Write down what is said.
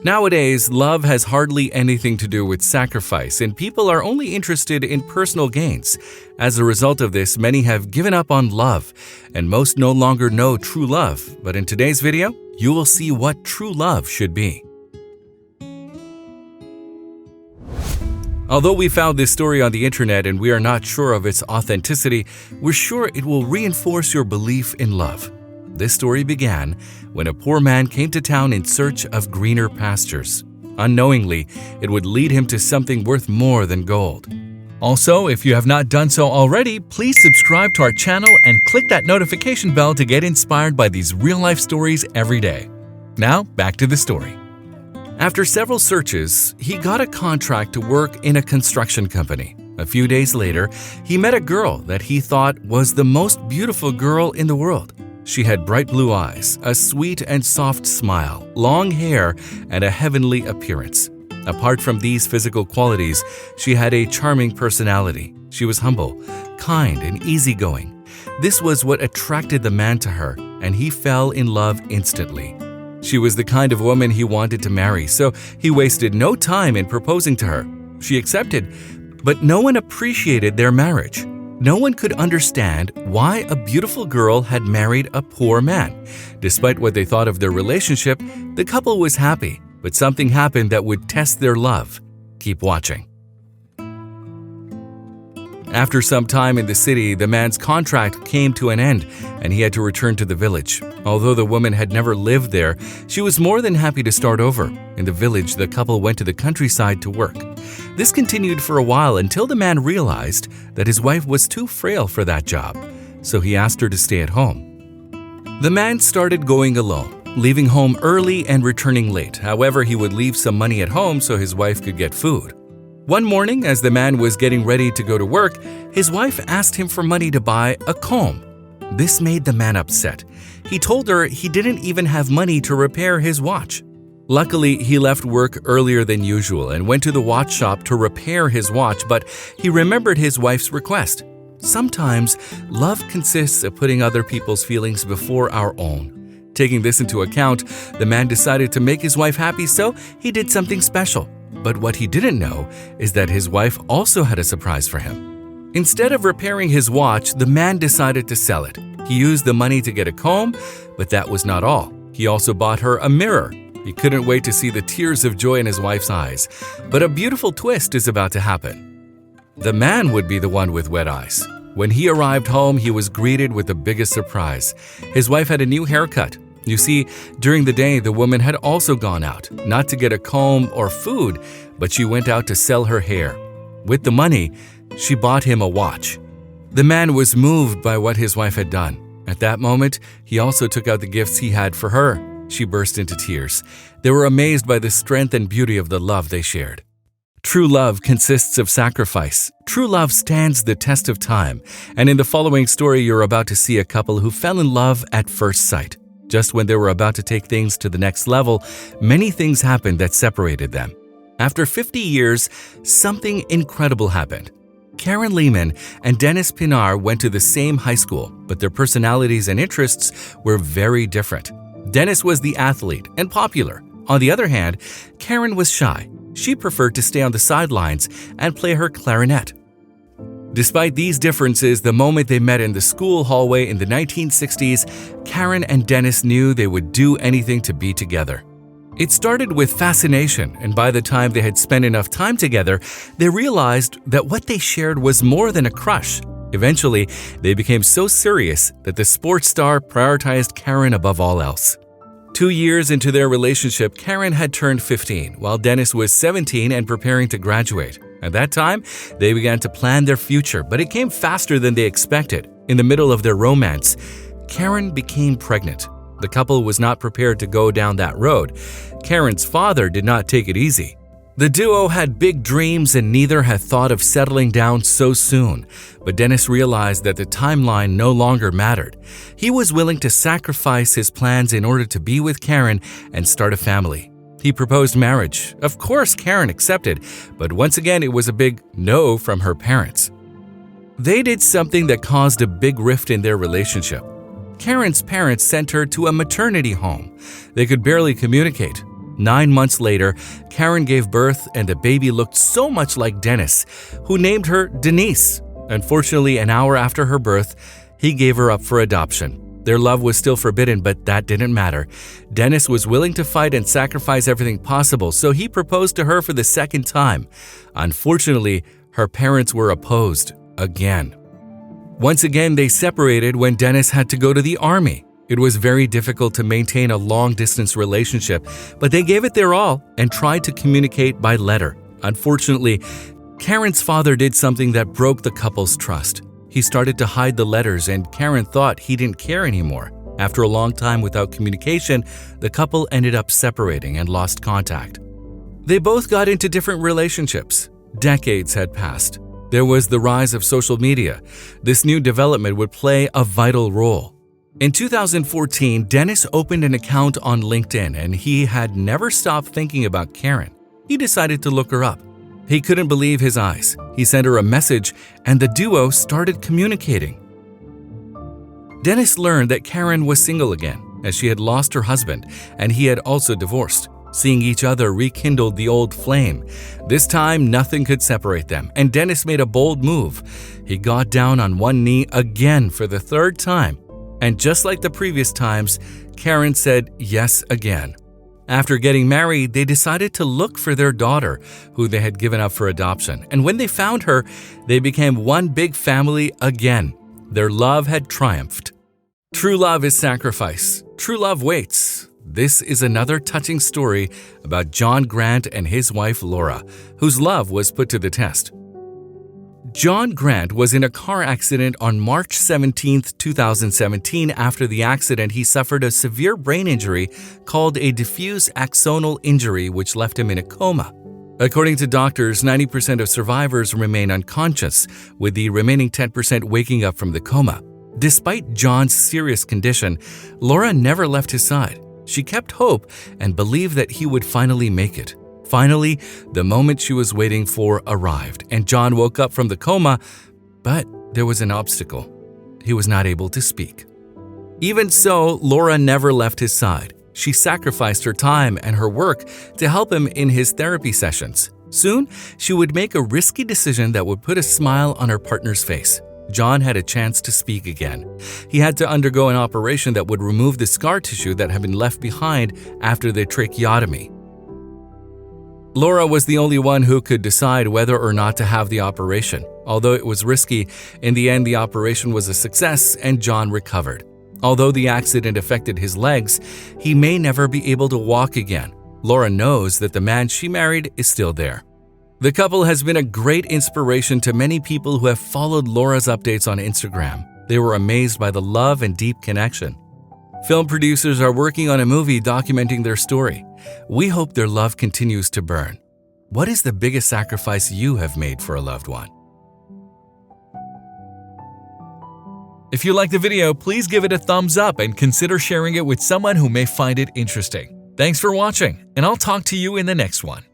Nowadays, love has hardly anything to do with sacrifice, and people are only interested in personal gains. As a result of this, many have given up on love, and most no longer know true love. But in today's video, you will see what true love should be. Although we found this story on the internet and we are not sure of its authenticity, we're sure it will reinforce your belief in love. This story began when a poor man came to town in search of greener pastures. Unknowingly, it would lead him to something worth more than gold. Also, if you have not done so already, please subscribe to our channel and click that notification bell to get inspired by these real-life stories every day. Now, back to the story. After several searches, he got a contract to work in a construction company. A few days later, he met a girl that he thought was the most beautiful girl in the world. She had bright blue eyes, a sweet and soft smile, long hair, and a heavenly appearance. Apart from these physical qualities, she had a charming personality. She was humble, kind, and easygoing. This was what attracted the man to her, and he fell in love instantly. She was the kind of woman he wanted to marry, so he wasted no time in proposing to her. She accepted, but no one appreciated their marriage. No one could understand why a beautiful girl had married a poor man. Despite what they thought of their relationship, the couple was happy, but something happened that would test their love. Keep watching. After some time in the city, the man's contract came to an end and he had to return to the village. Although the woman had never lived there, she was more than happy to start over. In the village, the couple went to the countryside to work. This continued for a while until the man realized that his wife was too frail for that job, so he asked her to stay at home. The man started going alone, leaving home early and returning late. However, he would leave some money at home so his wife could get food. One morning, as the man was getting ready to go to work, his wife asked him for money to buy a comb. This made the man upset. He told her he didn't even have money to repair his watch. Luckily, he left work earlier than usual and went to the watch shop to repair his watch, but he remembered his wife's request. Sometimes, love consists of putting other people's feelings before our own. Taking this into account, the man decided to make his wife happy, so he did something special. But what he didn't know is that his wife also had a surprise for him. Instead of repairing his watch, the man decided to sell it. He used the money to get a comb, but that was not all. He also bought her a mirror. He couldn't wait to see the tears of joy in his wife's eyes. But a beautiful twist is about to happen. The man would be the one with wet eyes. When he arrived home, he was greeted with the biggest surprise. His wife had a new haircut. You see, during the day, the woman had also gone out, not to get a comb or food, but she went out to sell her hair. With the money, she bought him a watch. The man was moved by what his wife had done. At that moment, he also took out the gifts he had for her. She burst into tears. They were amazed by the strength and beauty of the love they shared. True love consists of sacrifice. True love stands the test of time. And in the following story, you're about to see a couple who fell in love at first sight. Just when they were about to take things to the next level, many things happened that separated them. After 50 years, something incredible happened. Karen Lehman and Dennis Pinar went to the same high school, but their personalities and interests were very different. Dennis was the athlete and popular. On the other hand, Karen was shy. She preferred to stay on the sidelines and play her clarinet. Despite these differences, the moment they met in the school hallway in the 1960s, Karen and Dennis knew they would do anything to be together. It started with fascination, and by the time they had spent enough time together, they realized that what they shared was more than a crush. Eventually, they became so serious that the sports star prioritized Karen above all else. 2 years into their relationship, Karen had turned 15, while Dennis was 17 and preparing to graduate. At that time, they began to plan their future, but it came faster than they expected. In the middle of their romance, Karen became pregnant. The couple was not prepared to go down that road. Karen's father did not take it easy. The duo had big dreams and neither had thought of settling down so soon. But Dennis realized that the timeline no longer mattered. He was willing to sacrifice his plans in order to be with Karen and start a family. He proposed marriage. Of course, Karen accepted, but once again, it was a big no from her parents. They did something that caused a big rift in their relationship. Karen's parents sent her to a maternity home. They could barely communicate. 9 months later, Karen gave birth and the baby looked so much like Dennis, who named her Denise. Unfortunately, an hour after her birth, he gave her up for adoption. Their love was still forbidden, but that didn't matter. Dennis was willing to fight and sacrifice everything possible, so he proposed to her for the second time. Unfortunately, her parents were opposed again. Once again, they separated when Dennis had to go to the army. It was very difficult to maintain a long-distance relationship, but they gave it their all and tried to communicate by letter. Unfortunately, Karen's father did something that broke the couple's trust. He started to hide the letters, and Karen thought he didn't care anymore. After a long time without communication, the couple ended up separating and lost contact. They both got into different relationships. Decades had passed. There was the rise of social media. This new development would play a vital role. In 2014, Dennis opened an account on LinkedIn, and he had never stopped thinking about Karen. He decided to look her up. He couldn't believe his eyes. He sent her a message, and the duo started communicating. Dennis learned that Karen was single again, as she had lost her husband, and he had also divorced. Seeing each other rekindled the old flame. This time, nothing could separate them, and Dennis made a bold move. He got down on one knee again for the third time, and just like the previous times, Karen said yes again. After getting married, they decided to look for their daughter, who they had given up for adoption, and when they found her, they became one big family again. Their love had triumphed. True love is sacrifice. True love waits. This is another touching story about John Grant and his wife Laura, whose love was put to the test. John Grant was in a car accident on March 17, 2017. After the accident, he suffered a severe brain injury called a diffuse axonal injury, which left him in a coma. According to doctors, 90% of survivors remain unconscious, with the remaining 10% waking up from the coma. Despite John's serious condition, Laura never left his side. She kept hope and believed that he would finally make it. Finally, the moment she was waiting for arrived, and John woke up from the coma, but there was an obstacle. He was not able to speak. Even so, Laura never left his side. She sacrificed her time and her work to help him in his therapy sessions. Soon, she would make a risky decision that would put a smile on her partner's face. John had a chance to speak again. He had to undergo an operation that would remove the scar tissue that had been left behind after the tracheotomy. Laura was the only one who could decide whether or not to have the operation. Although it was risky, in the end the operation was a success and John recovered. Although the accident affected his legs, he may never be able to walk again. Laura knows that the man she married is still there. The couple has been a great inspiration to many people who have followed Laura's updates on Instagram. They were amazed by the love and deep connection. Film producers are working on a movie documenting their story. We hope their love continues to burn. What is the biggest sacrifice you have made for a loved one? If you liked the video, please give it a thumbs up and consider sharing it with someone who may find it interesting. Thanks for watching, and I'll talk to you in the next one.